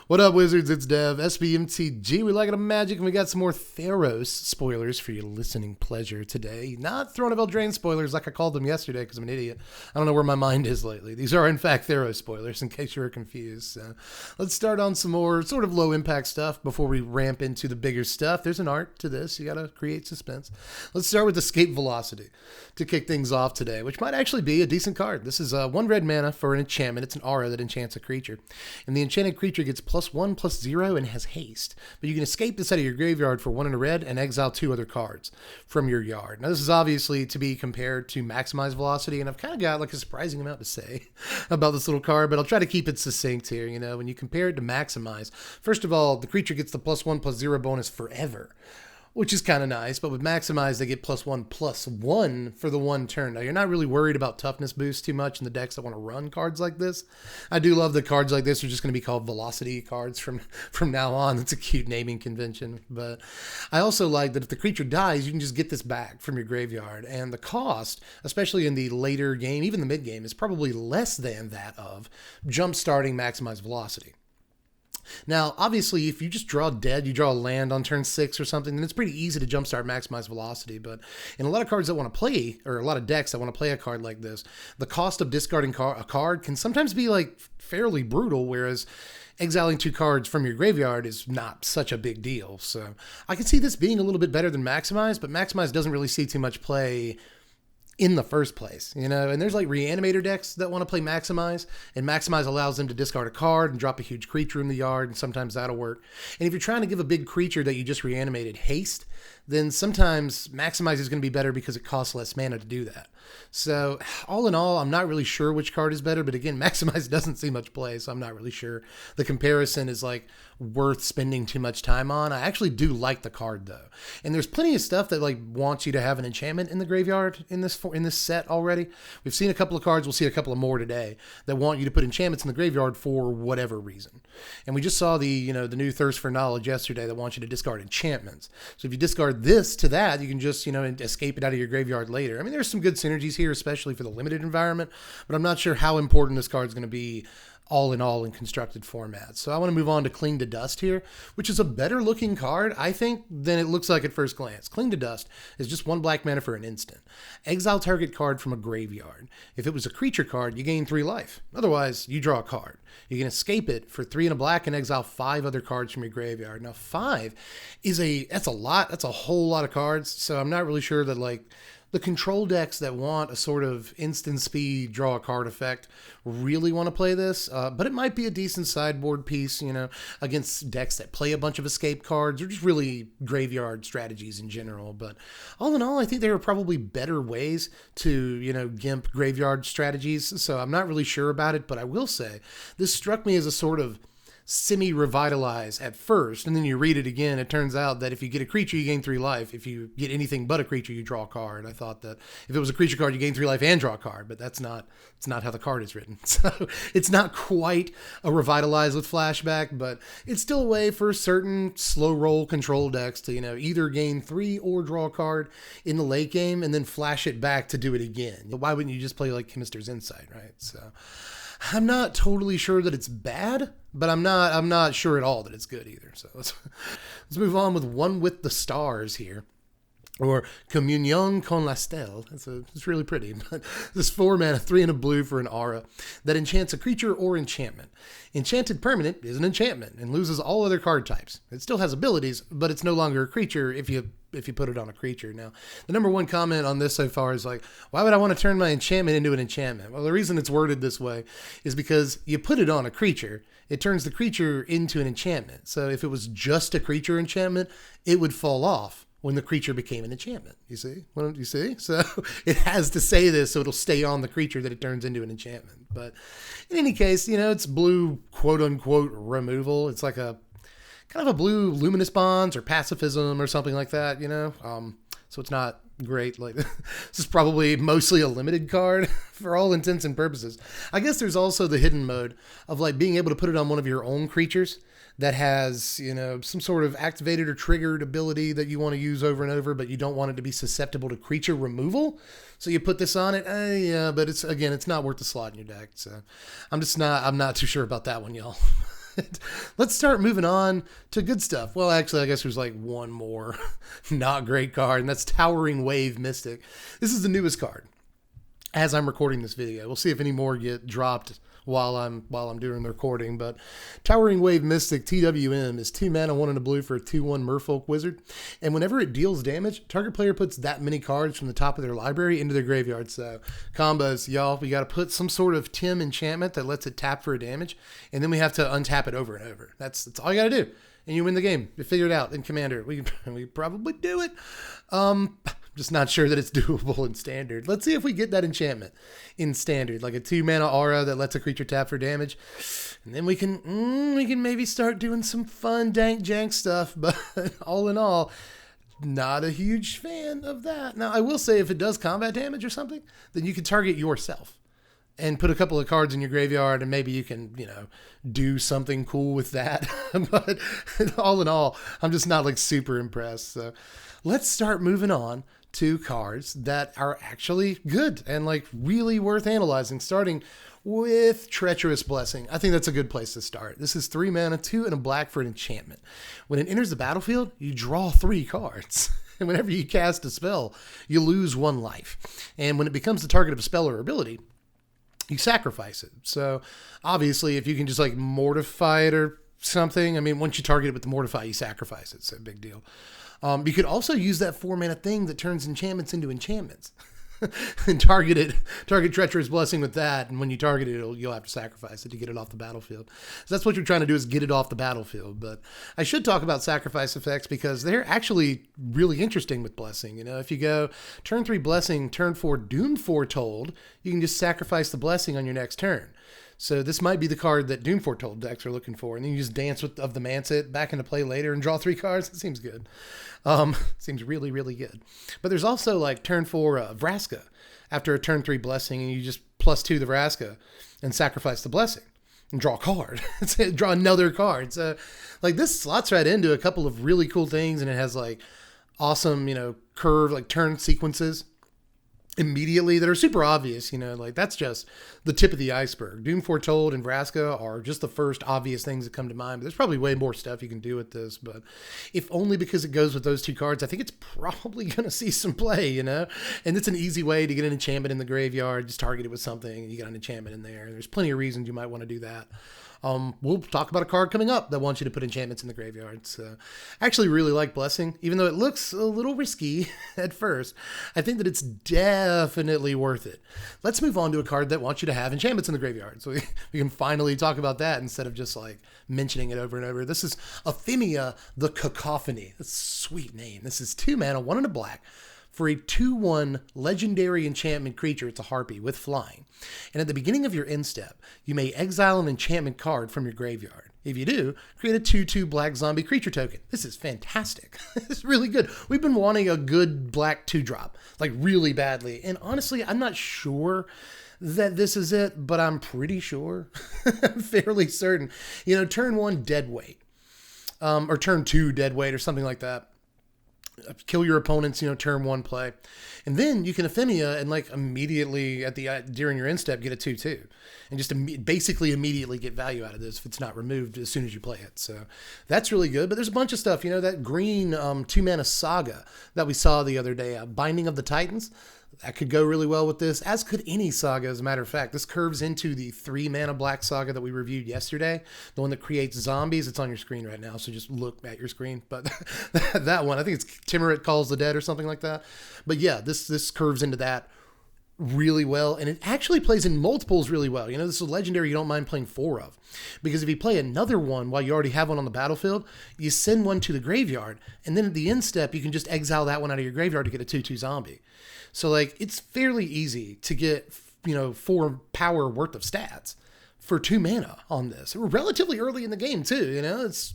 What up, Wizards? It's Dev, SBMTG. We like it a magic, and we got some more Theros spoilers for your listening pleasure today. Not Throne of Eldraine spoilers like I called them yesterday because I'm an idiot. I don't know where my mind is lately. These are, in fact, Theros spoilers, in case you were confused. So let's start on some more sort of low-impact stuff before we ramp into the bigger stuff. There's an art to this. You got to create suspense. Let's start with Escape Velocity to kick things off today, which might actually be a decent card. This is 1 red mana for an enchantment. It's an aura that enchants a creature. And the enchanted creature gets +1/+0 and has haste. But you can escape this out of your graveyard for 1 in a red and exile 2 other cards from your yard. Now, this is obviously to be compared to Maximize Velocity, and I've kind of got like a surprising amount to say about this little card, but I'll try to keep it succinct here. You know, when you compare it to Maximize, first of all, the creature gets the +1/+0 bonus forever, which is kind of nice, but with Maximize, they get +1/+1 for the 1 turn. Now, you're not really worried about toughness boost too much in the decks that want to run cards like this. I do love that cards like this are just going to be called Velocity cards from now on. It's a cute naming convention. But I also like that if the creature dies, you can just get this back from your graveyard. And the cost, especially in the later game, even the mid game, is probably less than that of jump-starting Maximize Velocity. Now, obviously, if you just draw dead, you draw a land on turn 6 or something, then it's pretty easy to jumpstart Maximize Velocity. But in a lot of cards that want to play, or a lot of decks that want to play a card like this, the cost of discarding a card can sometimes be like fairly brutal, whereas exiling 2 cards from your graveyard is not such a big deal. So I can see this being a little bit better than Maximize, but Maximize doesn't really see too much play in the first place, you know, and there's like reanimator decks that want to play Maximize, and Maximize allows them to discard a card and drop a huge creature in the yard, and sometimes that'll work. And if you're trying to give a big creature that you just reanimated haste, then sometimes Maximize is going to be better because it costs less mana to do that. So all in all, I'm not really sure which card is better, but again, Maximize doesn't see much play, so I'm not really sure the comparison is like worth spending too much time on. I actually do like the card though, and there's plenty of stuff that like wants you to have an enchantment in the graveyard in this set already. We've seen a couple of cards, we'll see a couple of more today, that want you to put enchantments in the graveyard for whatever reason. And we just saw the new Thirst for Knowledge yesterday that wants you to discard enchantments. So if you discard this to that, you can just escape it out of your graveyard later. I mean, there's some good synergies here, especially for the limited environment, but I'm not sure how important this card is going to be all in all in constructed formats. So I want to move on to Cling to Dust here, which is a better looking card, I think, than it looks like at first glance. Cling to Dust is just 1 black mana for an instant. Exile target card from a graveyard. If it was a creature card, you gain 3 life. Otherwise, you draw a card. You can escape it for 3 and a black and exile 5 other cards from your graveyard. Now 5 is that's a lot. That's a whole lot of cards. So I'm not really sure that like the control decks that want a sort of instant speed draw a card effect really want to play this, but it might be a decent sideboard piece, against decks that play a bunch of escape cards or just really graveyard strategies in general. But all in all, I think there are probably better ways to, gimp graveyard strategies. So I'm not really sure about it, but I will say this struck me as a sort of semi-revitalize at first, and then you read it again, it turns out that if you get a creature, you gain 3 life. If you get anything but a creature, you draw a card. I thought that if it was a creature card, you gain 3 life and draw a card, but it's not how the card is written. So it's not quite a revitalize with flashback, but it's still a way for certain slow roll control decks to, either gain 3 or draw a card in the late game and then flash it back to do it again. Why wouldn't you just play like Chemister's Insight, right? So I'm not totally sure that it's bad, but I'm not sure at all that it's good either. So let's move on with One with the Stars here, or Communion con la Stelle. It's really pretty. But this 4 mana, 3 and a blue for an aura that enchants a creature or enchantment. Enchanted permanent is an enchantment and loses all other card types. It still has abilities, but it's no longer a creature if you put it on a creature. Now, the number one comment on this so far is like, why would I want to turn my enchantment into an enchantment? Well, the reason it's worded this way is because you put it on a creature, it turns the creature into an enchantment. So if it was just a creature enchantment, it would fall off when the creature became an enchantment. You see? Well, you see? So it has to say this so it'll stay on the creature that it turns into an enchantment. But in any case, it's blue quote-unquote removal. It's like a kind of a blue luminous bonds or pacifism or something like that, so it's not great. Like, this is probably mostly a limited card for all intents and purposes. I guess there's also the hidden mode of like being able to put it on one of your own creatures that has, some sort of activated or triggered ability that you want to use over and over, but you don't want it to be susceptible to creature removal. So you put this on it. Yeah, but it's not worth the slot in your deck. So I'm not too sure about that one, y'all. But let's start moving on to good stuff. Well, actually, I guess there's like one more not great card, and that's Towering Wave Mystic. This is the newest card as I'm recording this video. We'll see if any more get dropped while I'm doing the recording. But Towering Wave Mystic TWM is 2 mana, 1 and a blue for a 2/1 Merfolk Wizard. And whenever it deals damage, target player puts that many cards from the top of their library into their graveyard. So combos, y'all, we got to put some sort of Tim enchantment that lets it tap for a damage, and then we have to untap it over and over. That's all you got to do, and you win the game. You figure it out in Commander. We probably do it. Just not sure that it's doable in Standard. Let's see if we get that enchantment in Standard, like a 2 mana aura that lets a creature tap for damage, and then we can maybe start doing some fun dank jank stuff. But all in all, not a huge fan of that. Now, I will say if it does combat damage or something, then you can target yourself and put a couple of cards in your graveyard, and maybe you can, do something cool with that. But all in all, I'm just not like super impressed. So let's start moving on to cards that are actually good and like really worth analyzing, starting with Treacherous Blessing. I think that's a good place to start. This is 3 mana, 2 and a black for an enchantment. When it enters the battlefield, you draw 3 cards. And whenever you cast a spell, you lose 1 life. And when it becomes the target of a spell or ability, you sacrifice it. So obviously, if you can just like mortify it or something, I mean, once you target it with the mortify, you sacrifice it. So big deal. You could also use that 4 mana thing that turns enchantments into enchantments and target Treacherous Blessing with that. And when you target it, you'll have to sacrifice it to get it off the battlefield. So that's what you're trying to do, is get it off the battlefield. But I should talk about sacrifice effects because they're actually really interesting with Blessing. If you go turn 3 Blessing, turn 4 Doom Foretold, you can just sacrifice the Blessing on your next turn. So this might be the card that Doom Foretold decks are looking for. And then you just dance of the Manset back into play later and draw 3 cards. It seems good. Seems really, really good. But there's also like turn 4 Vraska after a turn 3 Blessing, and you just +2 the Vraska and sacrifice the Blessing and draw a card. Draw another card. So like this slots right into a couple of really cool things, and it has like awesome, curve, like turn sequences immediately that are super obvious, like that's just the tip of the iceberg. Doom Foretold and Vraska are just the first obvious things that come to mind, but there's probably way more stuff you can do with this. But if only because it goes with those 2 cards, I think it's probably going to see some play, and it's an easy way to get an enchantment in the graveyard. Just target it with something and you got an enchantment in there. There's plenty of reasons you might want to do that. We'll talk about a card coming up that wants you to put enchantments in the graveyard. So I actually really like Blessing, even though it looks a little risky at first. I think that it's definitely worth it. Let's move on to a card that wants you to have enchantments in the graveyard. So we can finally talk about that instead of just like mentioning it over and over. This is Aphemia the Cacophony. That's a sweet name. This is 2 mana, 1 and a black for a 2/1 legendary enchantment creature. It's a harpy with flying. And at the beginning of your end step, you may exile an enchantment card from your graveyard. If you do, create a 2/2 black zombie creature token. This is fantastic. It's really good. We've been wanting a good black 2-drop, like really badly. And honestly, I'm not sure that this is it, but I'm pretty sure. I'm fairly certain. Turn 1 Deadweight, or turn 2 Deadweight or something like that. Kill your opponent's, turn 1 play. And then you can Aphemia and like immediately during your end step get a 2/2 and just basically immediately get value out of this if it's not removed as soon as you play it. So that's really good. But there's a bunch of stuff, that green 2 mana Saga that we saw the other day, Binding of the Titans. That could go really well with this, as could any Saga, as a matter of fact. This curves into the 3 mana black Saga that we reviewed yesterday, the one that creates zombies. It's on your screen right now, so just look at your screen. But that one, I think it's Timurit Calls the Dead or something like that. But yeah, this curves into that really well, and it actually plays in multiples really well. This is a legendary you don't mind playing 4 of, because if you play another one while you already have one on the battlefield, you send one to the graveyard, and then at the end step, you can just exile that one out of your graveyard to get a 2/2 zombie. So like it's fairly easy to get 4 power worth of stats for 2 mana on this. We're relatively early in the game too. It's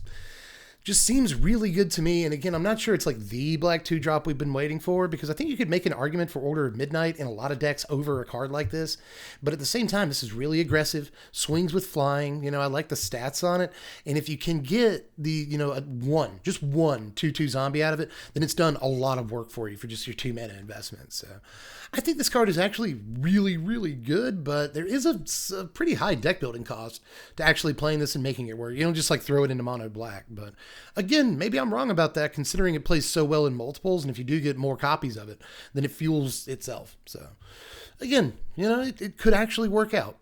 just seems really good to me. And again, I'm not sure it's like the black 2-drop we've been waiting for, because I think you could make an argument for Order of Midnight in a lot of decks over a card like this. But at the same time, this is really aggressive, swings with flying. You know, I like the stats on it. And if you can get the, you know, just one 2/2 zombie out of it, then it's done a lot of work for you for just your 2 mana investment. So I think this card is actually really, really good, but there is a pretty high deck building cost to actually playing this and making it work. You don't just like throw it into mono black. But again, maybe I'm wrong about that, considering it plays so well in multiples, and if you do get more copies of it, then it fuels itself. So again, you know, it could actually work out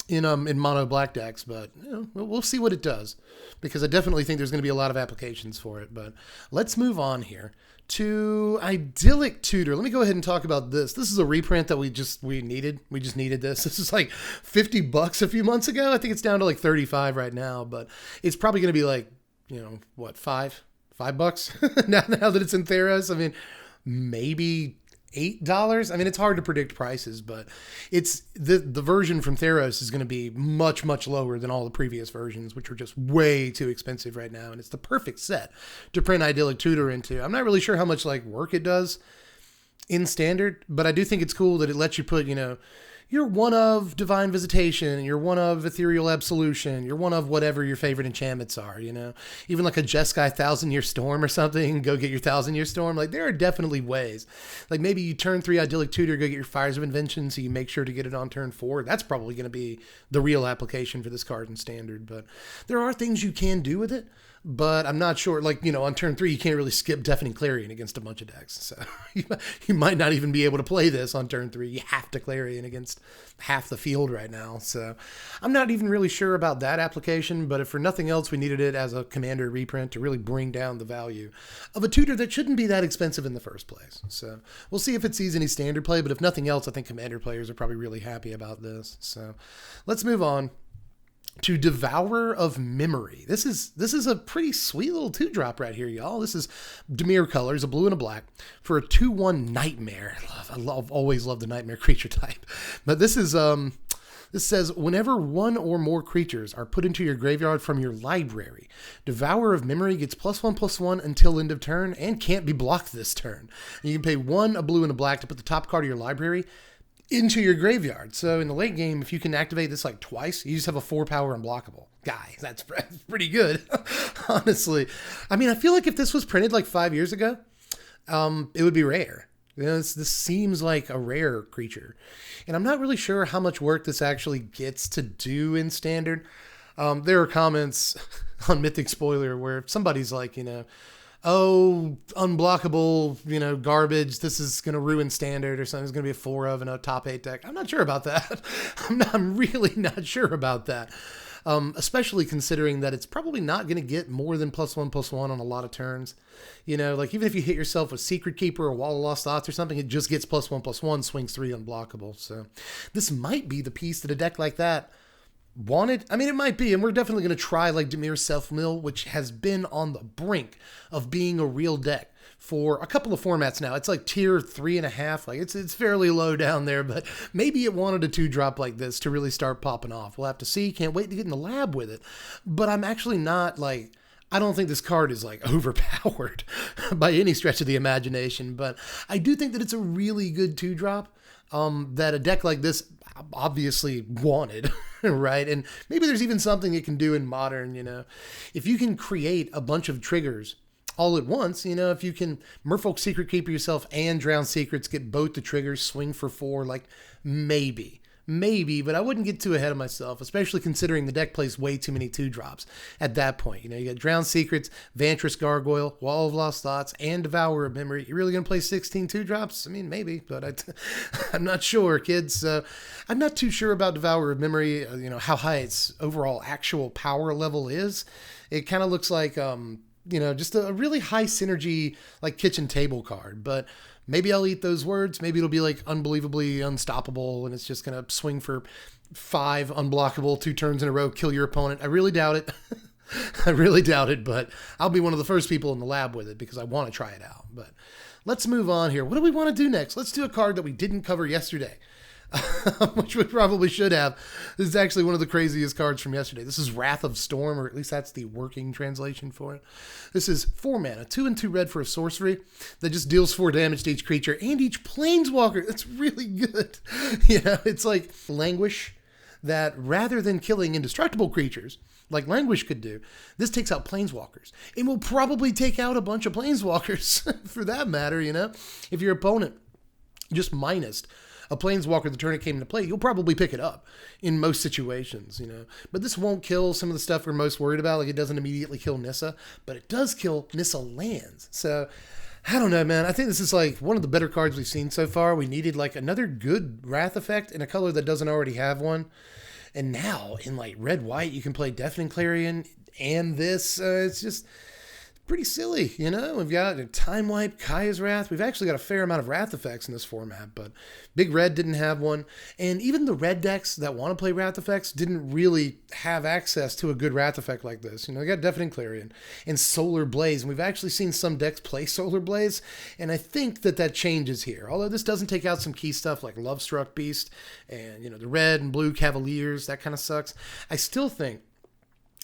in mono black decks, but you know, we'll see what it does, because I definitely think there's going to be a lot of applications for it. But let's move on here to Idyllic Tutor. Let me go ahead and talk about this. This is a reprint that we needed. We just needed this. This is like $50 a few months ago. I think it's down to like 35 right now, but it's probably going to be like, you know, what, $5 now that it's in Theros. I mean, maybe $8. I mean, it's hard to predict prices, but it's the version from Theros is going to be much, much lower than all the previous versions, which are just way too expensive right now. And it's the perfect set to print Idyllic Tutor into. I'm not really sure how much like work it does in standard, but I do think it's cool that it lets you put, you know, you're one of Divine Visitation, you're one of Ethereal Absolution, you're one of whatever your favorite enchantments are, you know? Even like a Jeskai 1,000-Year Storm or something, go get your 1,000-Year Storm. Like, there are definitely ways. Like, maybe you turn 3 Idyllic Tutor, go get your Fires of Invention, so you make sure to get it on turn 4. That's probably going to be the real application for this card in Standard. But there are things you can do with it, but I'm not sure. Like, you know, on turn 3, you can't really skip Deafening Clarion against a bunch of decks. So you might not even be able to play this on turn 3. You have to Clarion against half the field right now. So I'm not even really sure about that application, but if for nothing else, we needed it as a commander reprint to really bring down the value of a tutor that shouldn't be that expensive in the first place. So we'll see if it sees any standard play, but if nothing else, I think commander players are probably really happy about this. So let's move on to Devourer of Memory. This is a pretty sweet little 2-drop right here, y'all. This is Dimir colors, a blue and a black, for a 2/1 Nightmare. I've always loved the Nightmare creature type. But this is this says, whenever one or more creatures are put into your graveyard from your library, Devourer of Memory gets +1/+1 until end of turn and can't be blocked this turn. And you can pay 1, a blue and a black to put the top card of your library into your graveyard. So in the late game, if you can activate this like twice, you just have a 4-power unblockable. Guys, that's pretty good, honestly. I mean, I feel like if this was printed like 5 years ago, it would be rare. You know, this seems like a rare creature. And I'm not really sure how much work this actually gets to do in Standard. There are comments on Mythic Spoiler where somebody's like, you know, oh, unblockable, you know, garbage, this is going to ruin Standard or something. It's going to be a 4 of in a top 8 deck. I'm not sure about that. I'm really not sure about that. Especially considering that it's probably not going to get more than +1/+1 on a lot of turns. You know, like even if you hit yourself with Secret Keeper or Wall of Lost Thoughts or something, it just gets +1/+1, swings 3 unblockable. So this might be the piece that a deck like that wanted. I mean, it might be, and we're definitely going to try like Dimir's Self-Mill, which has been on the brink of being a real deck for a couple of formats now. It's like tier 3.5. Like it's fairly low down there, but maybe it wanted a 2-drop like this to really start popping off. We'll have to see. Can't wait to get in the lab with it. But I'm actually not like, I don't think this card is like overpowered by any stretch of the imagination, but I do think that it's a really good 2-drop that a deck like this obviously wanted, right? And maybe there's even something it can do in Modern, you know. If you can create a bunch of triggers all at once, you know, if you can Merfolk Secret Keeper yourself and Drown Secrets, get both the triggers, swing for 4, like maybe, but I wouldn't get too ahead of myself, especially considering the deck plays way too many 2-drops at that point. You know, you got Drown Secrets, Vantress Gargoyle, Wall of Lost Thoughts, and Devourer of Memory. You really going to play 16 2-drops? I mean, maybe, but I'm not sure, kids. I'm not too sure about Devourer of Memory, you know, how high its overall actual power level is. It kind of looks like, you know, just a really high synergy, like kitchen table card, but maybe I'll eat those words. Maybe it'll be like unbelievably unstoppable and it's just going to swing for 5 unblockable 2 turns in a row, kill your opponent. I really doubt it. I really doubt it, but I'll be one of the first people in the lab with it because I want to try it out. But let's move on here. What do we want to do next? Let's do a card that we didn't cover yesterday. which we probably should have. This is actually one of the craziest cards from yesterday. This is Wrath of Storm, or at least that's the working translation for it. This is 4 mana, 2 and 2 red for a sorcery that just deals 4 damage to each creature and each planeswalker. That's really good. You know, it's like Languish, that rather than killing indestructible creatures, like Languish could do, this takes out planeswalkers. It will probably take out a bunch of planeswalkers, for that matter, you know? If your opponent just minused a planeswalker the turn it came into play, you'll probably pick it up in most situations, you know. But this won't kill some of the stuff we're most worried about. Like, it doesn't immediately kill Nissa, but it does kill Nissa lands. So, I don't know, man. I think this is like one of the better cards we've seen so far. We needed like another good Wrath effect in a color that doesn't already have one. And now, in like red-white, you can play Deafening Clarion and this. It's just pretty silly, you know? We've got a Time Wipe, Kaya's Wrath. We've actually got a fair amount of Wrath effects in this format, but Big Red didn't have one. And even the red decks that want to play Wrath effects didn't really have access to a good Wrath effect like this. You know, they got Deafening Clarion and Solar Blaze, and we've actually seen some decks play Solar Blaze, and I think that changes here. Although this doesn't take out some key stuff like Lovestruck Beast and, you know, the red and blue Cavaliers, that kind of sucks. I still think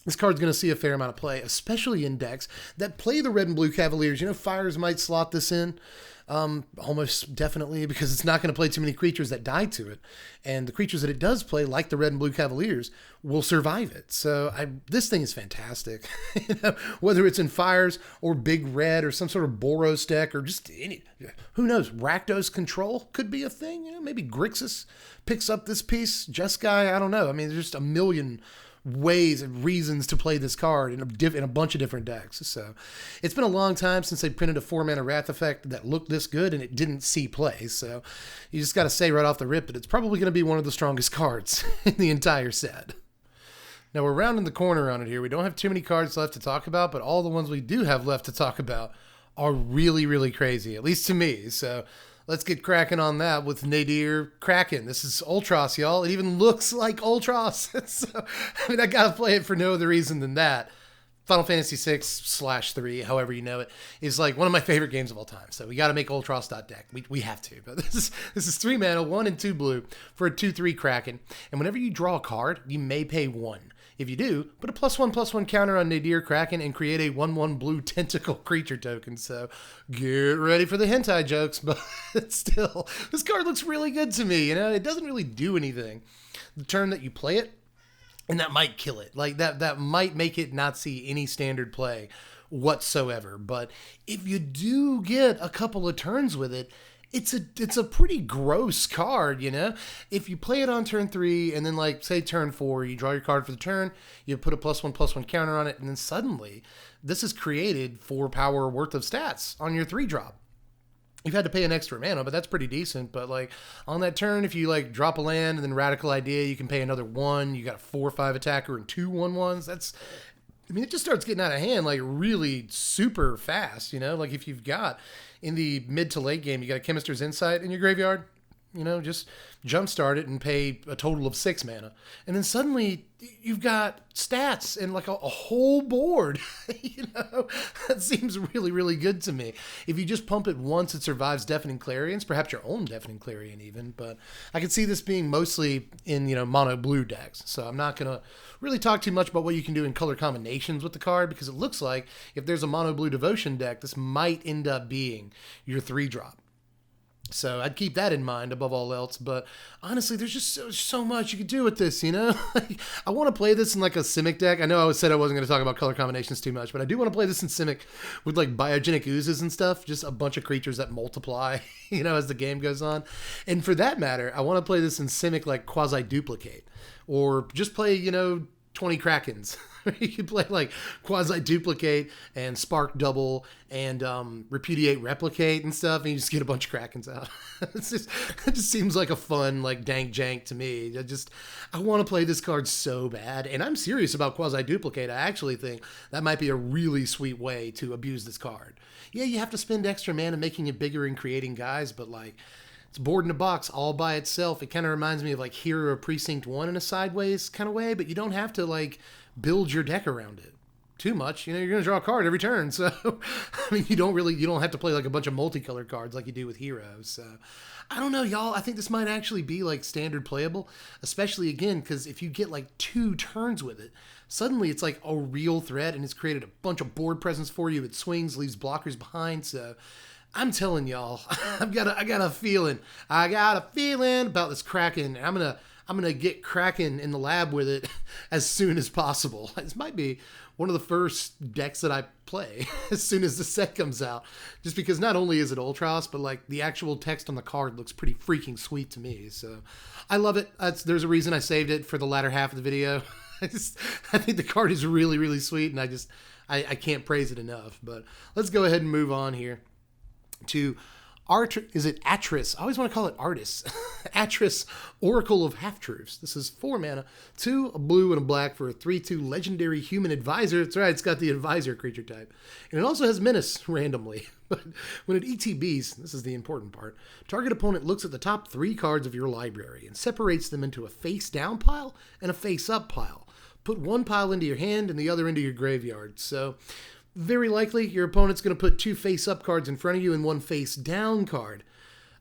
this card's going to see a fair amount of play, especially in decks that play the red and blue Cavaliers. You know, Fires might slot this in, almost definitely, because it's not going to play too many creatures that die to it. And the creatures that it does play, like the red and blue Cavaliers, will survive it. So this thing is fantastic. You know, whether it's in Fires or Big Red or some sort of Boros deck or just any, who knows, Rakdos Control could be a thing. You know, maybe Grixis picks up this piece. Jeskai, I don't know. I mean, there's just a million ways and reasons to play this card in a bunch of different decks. So it's been a long time since they printed a 4-mana Wrath effect that looked this good and it didn't see play. So you just got to say right off the rip that it's probably going to be one of the strongest cards in the entire set. Now we're rounding the corner on it here. We don't have too many cards left to talk about, but all the ones we do have left to talk about are really, really crazy, at least to me. So let's get cracking on that with Nadir Kraken. This is Ultros, y'all. It even looks like Ultros. So, I mean, I gotta play it for no other reason than that. Final Fantasy VI/3, however you know it, is like one of my favorite games of all time. So we gotta make Ultros.deck. We have to. But this is 3 mana, 1 and 2 blue for a 2/3 Kraken. And whenever you draw a card, you may pay 1. If you do, put a +1/+1 counter on Nadir Kraken and create a 1/1 blue tentacle creature token. So get ready for the hentai jokes, but still, this card looks really good to me. You know, it doesn't really do anything the turn that you play it, and that might kill it. Like that might make it not see any standard play whatsoever. But if you do get a couple of turns with it, it's a pretty gross card, you know? If you play it on turn 3 and then, like, say turn 4, you draw your card for the turn, you put a +1/+1 counter on it, and then suddenly this has created 4 power worth of stats on your 3-drop. You've had to pay an extra mana, but that's pretty decent. But, like, on that turn, if you, like, drop a land and then Radical Idea, you can pay another 1. You got a 4/5 attacker and 2 1/1s. I mean, it just starts getting out of hand, like, really super fast, you know? Like, if you've got, in the mid to late game, you got a Chemister's Insight in your graveyard, you know, just jumpstart it and pay a total of 6 mana. And then suddenly you've got stats and like a whole board, you know? That seems really, really good to me. If you just pump it once, it survives Deafening Clarions, perhaps your own Deafening Clarion even, but I could see this being mostly in, you know, mono blue decks. So I'm not going to really talk too much about what you can do in color combinations with the card, because it looks like if there's a mono blue Devotion deck, this might end up being your 3-drop. So I'd keep that in mind above all else. But honestly, there's just so much you could do with this, you know? I want to play this in like a Simic deck. I know I said I wasn't going to talk about color combinations too much, but I do want to play this in Simic with like biogenic oozes and stuff. Just a bunch of creatures that multiply, you know, as the game goes on. And for that matter, I want to play this in Simic like quasi-duplicate. Or just play, you know, 20 Krakens. You can play like quasi-duplicate and spark double and repudiate replicate and stuff, and you just get a bunch of Krakens out. It just seems like a fun, like, dank jank to me. I want to play this card so bad, and I'm serious about quasi-duplicate. I actually think that might be a really sweet way to abuse this card. Yeah, you have to spend extra mana making it bigger and creating guys, but like, it's board in a box all by itself. It kind of reminds me of like Hero Precinct 1 in a sideways kind of way, but you don't have to like build your deck around it. too much, you're going to draw a card every turn. So, I mean, you don't have to play like a bunch of multicolored cards like you do with Heroes. So, I don't know, y'all. I think this might actually be like standard playable, especially again, because if you get like 2 turns with it, suddenly it's like a real threat and it's created a bunch of board presence for you. It swings, leaves blockers behind. So, I'm telling y'all, I got a feeling about this Kraken. I'm gonna get Kraken in the lab with it as soon as possible. This might be one of the first decks that I play as soon as the set comes out, just because not only is it Ultros, but like the actual text on the card looks pretty freaking sweet to me. So I love it. There's a reason I saved it for the latter half of the video. I think the card is really, really sweet, and I can't praise it enough. But let's go ahead and move on here to Atris? I always want to call it Artis. Atris, Oracle of Half-Truths. This is 4 mana, 2, a blue and a black for a 3/2 legendary human advisor. That's right, it's got the advisor creature type. And it also has menace randomly. But when it ETBs, this is the important part, target opponent looks at the top 3 cards of your library and separates them into a face-down pile and a face-up pile. Put one pile into your hand and the other into your graveyard. So very likely, your opponent's going to put 2 face-up cards in front of you and 1 face-down card,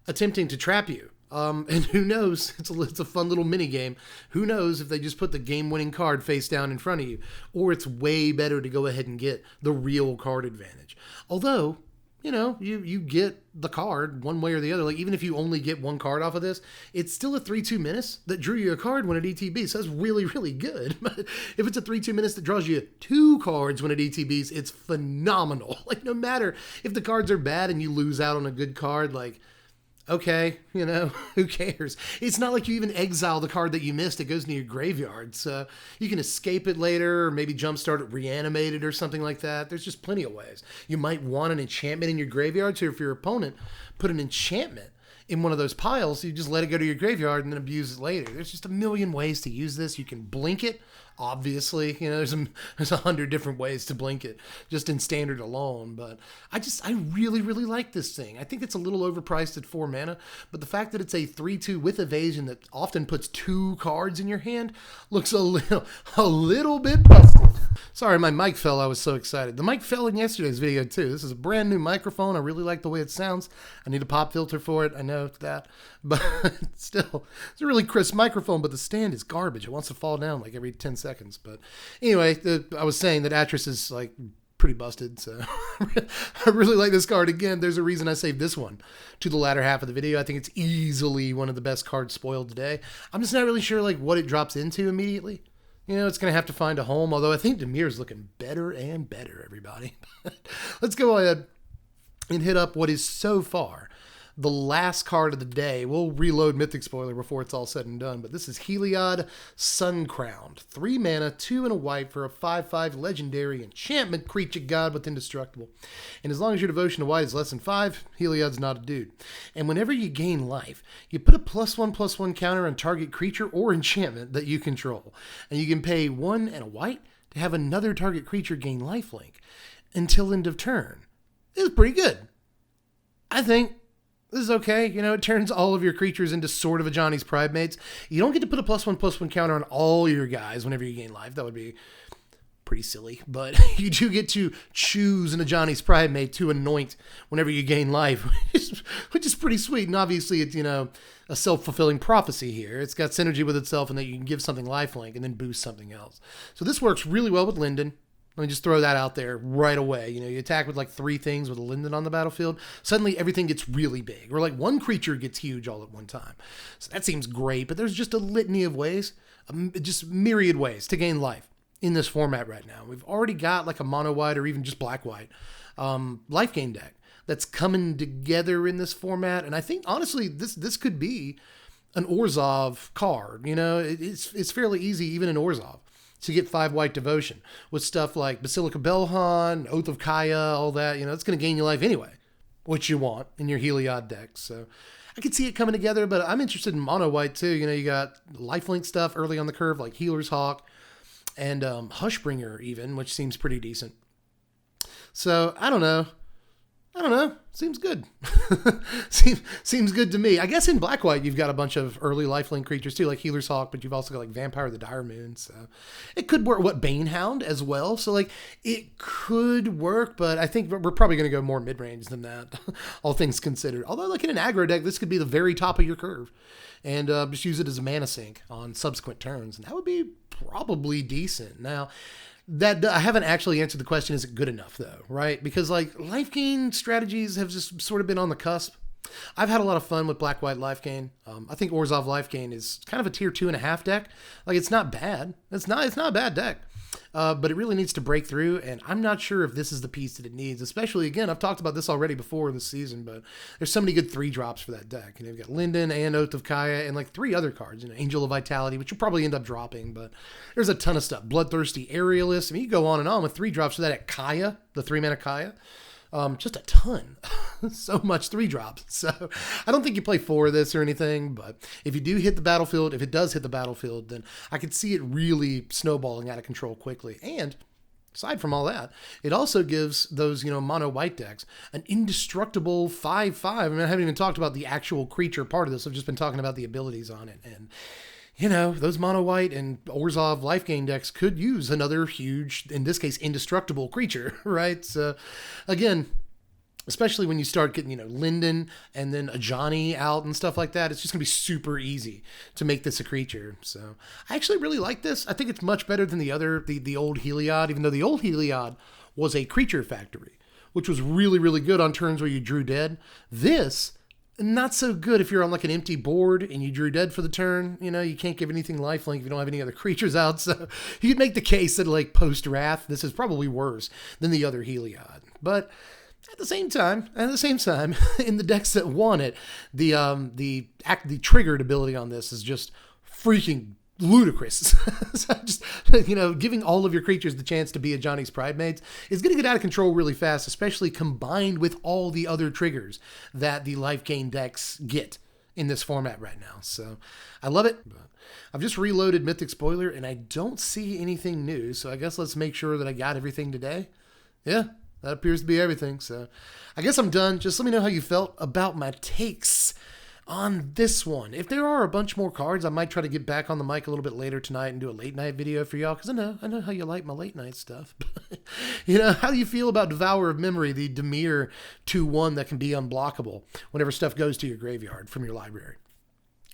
attempting to trap you. And who knows? It's a fun little mini game. Who knows if they just put the game-winning card face down in front of you, or it's way better to go ahead and get the real card advantage. Although, you get the card one way or the other. Like, even if you only get 1 card off of this, it's still a 3/2 menace that drew you a card when it ETBs. So that's really, really good. But if it's a 3/2 menace that draws you 2 cards when it ETBs, it's phenomenal. Like, no matter if the cards are bad and you lose out on a good card, like, okay, who cares? It's not like you even exile the card that you missed. It goes into your graveyard. So you can escape it later, or maybe jumpstart it, reanimate it, or something like that. There's just plenty of ways. You might want an enchantment in your graveyard. So if your opponent put an enchantment in one of those piles, you just let it go to your graveyard and then abuse it later. There's just a million ways to use this. You can blink it. Obviously, there's 100 different ways to blink it just in standard alone. But I really, really like this thing. I think it's a little overpriced at 4 mana, but the fact that it's a 3/2 with evasion that often puts 2 cards in your hand looks a little bit busted. Sorry, my mic fell. I was so excited. The mic fell in yesterday's video too. This is a brand new microphone. I really like the way it sounds. I need a pop filter for it. I know that, but still, it's a really crisp microphone, but the stand is garbage. It wants to fall down like every 10 seconds. But anyway, I was saying that Atris is like pretty busted. So I really like this card. Again, there's a reason I saved this one to the latter half of the video. I think it's easily one of the best cards spoiled today. I'm just not really sure like what it drops into immediately. It's going to have to find a home, although I think Demir's looking better and better, everybody. Let's go ahead and hit up what is so far the last card of the day. We'll reload Mythic Spoiler before it's all said and done, but this is Heliod, Suncrowned. 3 mana, 2 and a white for a 5/5 legendary enchantment creature god with indestructible. And as long as your devotion to white is less than 5, Heliod's not a dude. And whenever you gain life, you put a +1/+1 counter on target creature or enchantment that you control. And you can pay 1 and a white to have another target creature gain lifelink until end of turn. This is pretty good. I think this is okay. It turns all of your creatures into sort of a Johnny's Pridemates. You don't get to put a +1/+1 counter on all your guys whenever you gain life. That would be pretty silly. But you do get to choose a Johnny's Pridemate to anoint whenever you gain life, which is pretty sweet. And obviously, it's, a self-fulfilling prophecy here. It's got synergy with itself and that you can give something lifelink and then boost something else. So this works really well with Linden. Let me just throw that out there right away. You attack with like 3 things with a Linden on the battlefield. Suddenly everything gets really big. Or like one creature gets huge all at one time. So that seems great, but there's just a litany of ways, just myriad ways to gain life in this format right now. We've already got like a mono-white or even just black-white life gain deck that's coming together in this format. And I think, honestly, this could be an Orzhov card. It's fairly easy, even in Orzhov, to get 5 white devotion with stuff like Basilica Belhan, Oath of Kaya, all that. It's going to gain you life anyway, which you want in your Heliod deck. So I could see it coming together, but I'm interested in mono white too. You got lifelink stuff early on the curve like Healer's Hawk and Hushbringer even, which seems pretty decent. So I don't know. I don't know. Seems good. seems good to me. I guess in black-white, you've got a bunch of early lifelink creatures too, like Healer's Hawk, but you've also got like Vampire of the Dire Moon. So it could work. What, Banehound as well? So like it could work, but I think we're probably going to go more mid-range than that, all things considered. Although like in an aggro deck, this could be the very top of your curve. And just use it as a mana sink on subsequent turns. And that would be probably decent. Now, that I haven't actually answered the question, is it good enough though, right? Because like life gain strategies have just sort of been on the cusp. I've had a lot of fun with black-white life gain. I think Orzhov life gain is kind of a tier 2.5 deck. Like it's not bad. It's not a bad deck. But it really needs to break through, and I'm not sure if this is the piece that it needs, especially, again, I've talked about this already before this season, but there's so many good 3-drops for that deck. You know, you've got Linden and Oath of Kaya and like 3 other cards, you know, Angel of Vitality, which you'll probably end up dropping, but there's a ton of stuff. Bloodthirsty Aerialist. I mean, you go on and on with 3-drops for that at Kaya, the 3-mana Kaya. Just a ton. So much 3-drops. So I don't think you play 4 of this or anything, but if you do hit the battlefield, if it does hit the battlefield, then I could see it really snowballing out of control quickly. And aside from all that, it also gives those, you know, mono white decks an indestructible 5/5. I mean, I haven't even talked about the actual creature part of this. I've just been talking about the abilities on it. And you know, those mono white and Orzhov life gain decks could use another huge, in this case, indestructible creature, right? So, again, especially when you start getting, you know, Linden and then a Johnny out and stuff like that, it's just going to be super easy to make this a creature. So, I actually really like this. I think it's much better than the old Heliod, even though the old Heliod was a creature factory, which was really, really good on turns where you drew dead. This, not so good if you're on like an empty board and you drew dead for the turn. You know, you can't give anything lifelink if you don't have any other creatures out. So you could make the case that like post-Wrath, this is probably worse than the other Heliod. But at the same time, in the decks that want it, the triggered ability on this is just freaking ludicrous. So just, you know, giving all of your creatures the chance to be a Johnny's Pridemates is going to get out of control really fast, especially combined with all the other triggers that the life gain decks get in this format right now. So I love it. I've just reloaded Mythic Spoiler and I don't see anything new. So I guess let's make sure that I got everything today. Yeah, that appears to be everything. So I guess I'm done. Just let me know how you felt about my takes on this one. If there are a bunch more cards, I might try to get back on the mic a little bit later tonight and do a late night video for y'all, because I know how you like my late night stuff. You know, how do you feel about Devourer of Memory, the Dimir 2/1 that can be unblockable whenever stuff goes to your graveyard from your library?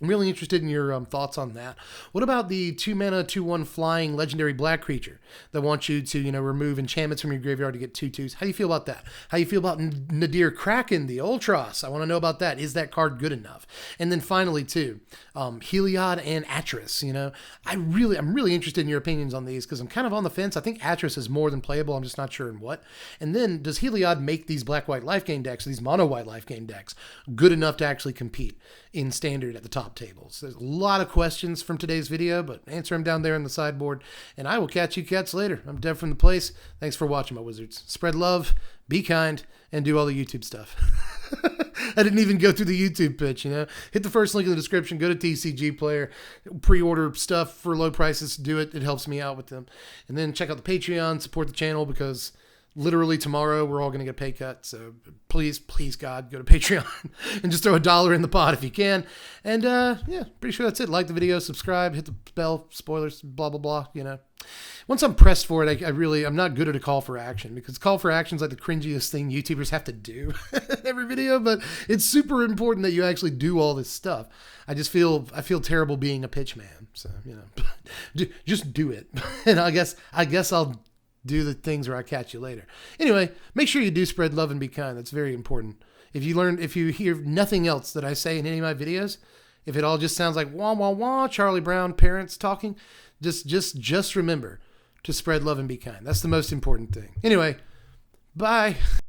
I'm really interested in your thoughts on that. What about the 2-mana, 2/1 flying legendary black creature that wants you to, you know, remove enchantments from your graveyard to get 2/2s? How do you feel about that? How do you feel about Nadir Kraken, the Ultros? I want to know about that. Is that card good enough? And then finally, too, Heliod and Atris. You know, I'm really interested in your opinions on these because I'm kind of on the fence. I think Atris is more than playable. I'm just not sure in what. And then does Heliod make these black-white life gain decks, these mono-white life gain decks, good enough to actually compete in standard at the top tables? There's a lot of questions from today's video, but answer them down there in the sideboard, and I will catch you cats later. I'm Dev from the Place. Thanks for watching, my wizards. Spread love, be kind, and do all the YouTube stuff. I didn't even go through the YouTube pitch, you know. Hit the first link in the description. Go to TCG Player. Pre-order stuff for low prices. Do it. It helps me out with them. And then check out the Patreon. Support the channel because literally tomorrow we're all going to get a pay cut. So please, God, go to Patreon and just throw $1 in the pot if you can. And yeah, pretty sure that's it. Like the video, subscribe, hit the bell, spoilers, blah, blah, blah, you know. Once I'm pressed for it, I'm not good at a call for action because call for action is like the cringiest thing YouTubers have to do every video, but it's super important that you actually do all this stuff. I feel terrible being a pitch man. So, you know, just do it. And I guess I'll do the things where I catch you later. Anyway, make sure you do spread love and be kind. That's very important. If you hear nothing else that I say in any of my videos, if it all just sounds like wah, wah, wah, Charlie Brown parents talking, just remember to spread love and be kind. That's the most important thing. Anyway, bye.